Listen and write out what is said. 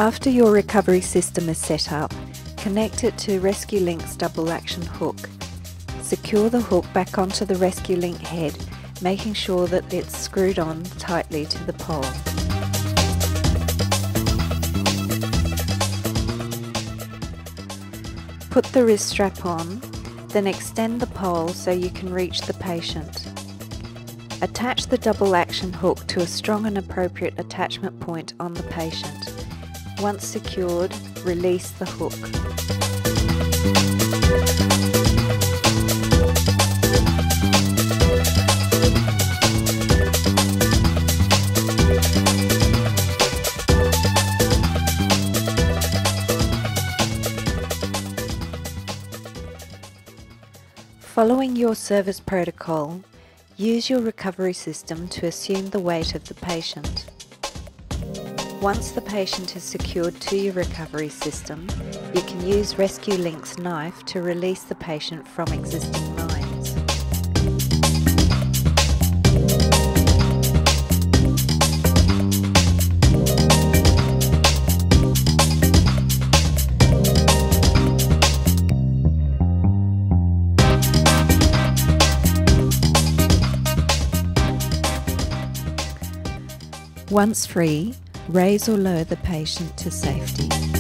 After your recovery system is set up, connect it to RESQlink's double action hook. Secure the hook back onto the RESQlink head, making sure that it's screwed on tightly to the pole. Put the wrist strap on, then extend the pole so you can reach the patient. Attach the double action hook to a strong and appropriate attachment point on the patient. Once secured, release the hook. Following your service protocol, use your recovery system to assume the weight of the patient. Once the patient is secured to your recovery system, you can use RESQlink's knife to release the patient from existing lines. Once free, raise or lower the patient to safety.